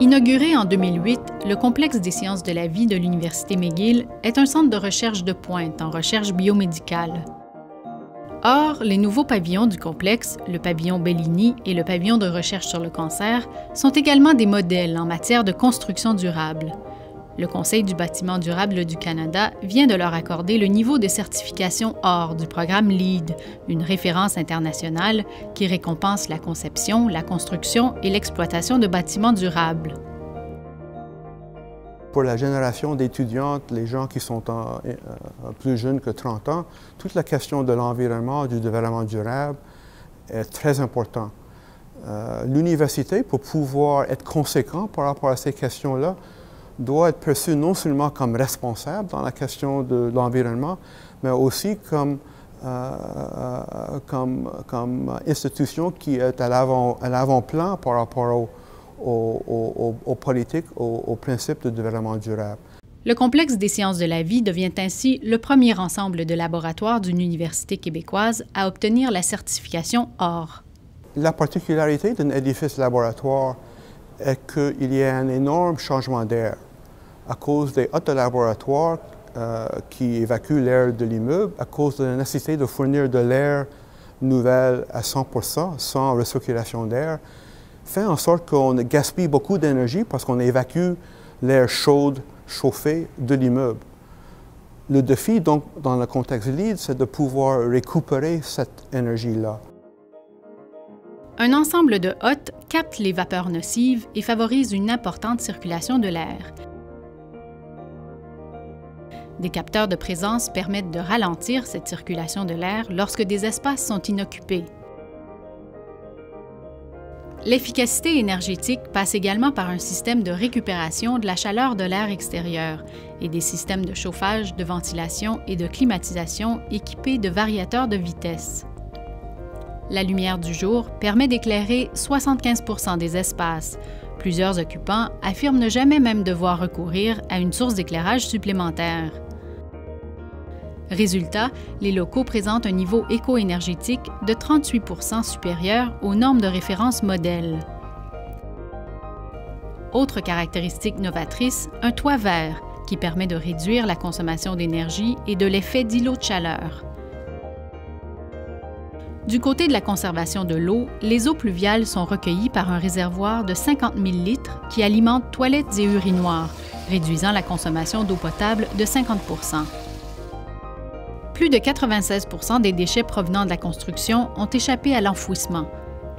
Inauguré en 2008, le complexe des sciences de la vie de l'Université McGill est un centre de recherche de pointe en recherche biomédicale. Or, les nouveaux pavillons du complexe, le pavillon Bellini et le pavillon de recherche sur le cancer, sont également des modèles en matière de construction durable. Le Conseil du bâtiment durable du Canada vient de leur accorder le niveau de certification Or du programme LEED, une référence internationale qui récompense la conception, la construction et l'exploitation de bâtiments durables. Pour la génération d'étudiantes, les gens qui sont plus jeunes que 30 ans, toute la question de l'environnement, du développement durable est très importante. L'université, pour pouvoir être conséquent par rapport à ces questions-là, doit être perçue non seulement comme responsable dans la question de l'environnement, mais aussi comme institution qui est à l'avant-plan par rapport aux politiques, aux principes de développement durable. Le complexe des sciences de la vie devient ainsi le premier ensemble de laboratoires d'une université québécoise à obtenir la certification Or. La particularité d'un édifice laboratoire est qu'il y a un énorme changement d'air à cause des hôtes de laboratoire qui évacuent l'air de l'immeuble, à cause de la nécessité de fournir de l'air nouvelle à 100%, sans recirculation d'air, fait en sorte qu'on gaspille beaucoup d'énergie parce qu'on évacue l'air chaud, chauffé de l'immeuble. Le défi, donc, dans le contexte LEED, c'est de pouvoir récupérer cette énergie-là. Un ensemble de hôtes capte les vapeurs nocives et favorise une importante circulation de l'air. Des capteurs de présence permettent de ralentir cette circulation de l'air lorsque des espaces sont inoccupés. L'efficacité énergétique passe également par un système de récupération de la chaleur de l'air extérieur et des systèmes de chauffage, de ventilation et de climatisation équipés de variateurs de vitesse. La lumière du jour permet d'éclairer 75% des espaces. Plusieurs occupants affirment ne jamais même devoir recourir à une source d'éclairage supplémentaire. Résultat, les locaux présentent un niveau éco-énergétique de 38% supérieur aux normes de référence modèle. Autre caractéristique novatrice, un toit vert qui permet de réduire la consommation d'énergie et de l'effet d'îlot de chaleur. Du côté de la conservation de l'eau, les eaux pluviales sont recueillies par un réservoir de 50 000 litres qui alimente toilettes et urinoirs, réduisant la consommation d'eau potable de 50%. Plus de 96% des déchets provenant de la construction ont échappé à l'enfouissement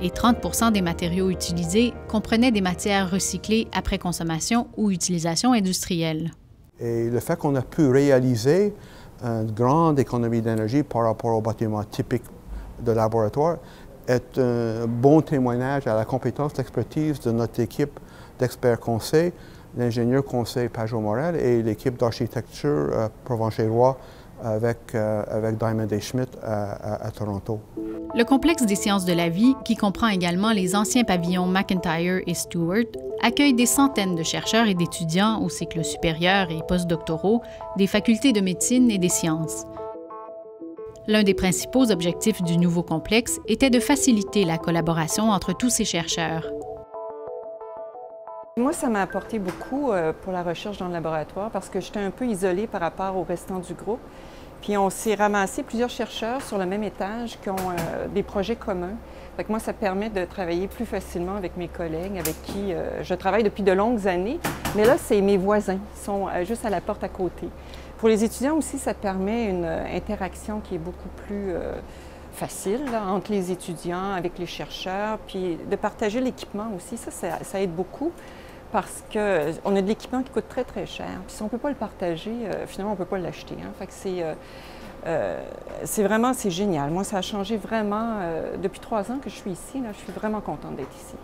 et 30% des matériaux utilisés comprenaient des matières recyclées après consommation ou utilisation industrielle. Et le fait qu'on a pu réaliser une grande économie d'énergie par rapport aux bâtiments typiques de laboratoire est un bon témoignage à la compétence d'expertise de notre équipe d'experts conseils, l'ingénieur conseil Pajot Morel et l'équipe d'architecture Provencher-Roy avec Diamond & Schmidt à Toronto. Le complexe des sciences de la vie, qui comprend également les anciens pavillons McIntyre et Stewart, accueille des centaines de chercheurs et d'étudiants au cycle supérieur et postdoctoraux des facultés de médecine et des sciences. L'un des principaux objectifs du nouveau complexe était de faciliter la collaboration entre tous ces chercheurs. Moi, ça m'a apporté beaucoup pour la recherche dans le laboratoire parce que j'étais un peu isolée par rapport au restant du groupe. Puis on s'est ramassé plusieurs chercheurs sur le même étage qui ont des projets communs. Fait que moi, ça permet de travailler plus facilement avec mes collègues avec qui je travaille depuis de longues années. Mais là, c'est mes voisins, ils sont juste à la porte à côté. Pour les étudiants aussi, ça permet une interaction qui est beaucoup plus facile là, entre les étudiants, avec les chercheurs, puis de partager l'équipement aussi, ça aide beaucoup parce qu'on a de l'équipement qui coûte très, très cher. Puis si on ne peut pas le partager, finalement, on ne peut pas l'acheter. Hein. Fait que c'est génial. Moi, ça a changé vraiment depuis 3 ans que je suis ici. Là, je suis vraiment contente d'être ici.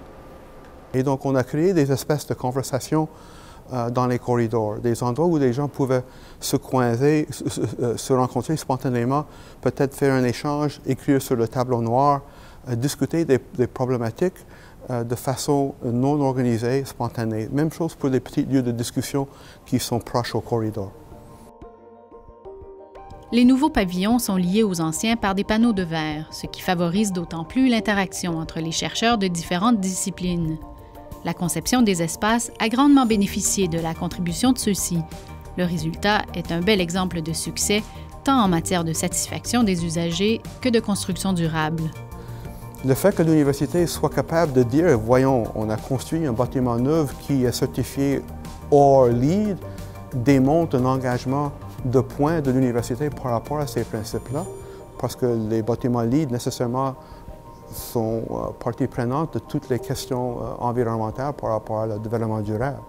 Et donc, on a créé des espèces de conversations dans les corridors, des endroits où les gens pouvaient se coincer, se rencontrer spontanément, peut-être faire un échange, écrire sur le tableau noir, discuter des problématiques de façon non organisée, spontanée. Même chose pour les petits lieux de discussion qui sont proches au corridor. Les nouveaux pavillons sont liés aux anciens par des panneaux de verre, ce qui favorise d'autant plus l'interaction entre les chercheurs de différentes disciplines. La conception des espaces a grandement bénéficié de la contribution de ceux-ci. Le résultat est un bel exemple de succès, tant en matière de satisfaction des usagers que de construction durable. Le fait que l'université soit capable de dire, voyons, on a construit un bâtiment neuf qui est certifié OR LEED, démontre un engagement de points de l'université par rapport à ces principes-là, parce que les bâtiments LEED, nécessairement, sont partie prenante de toutes les questions environnementales par rapport au développement durable.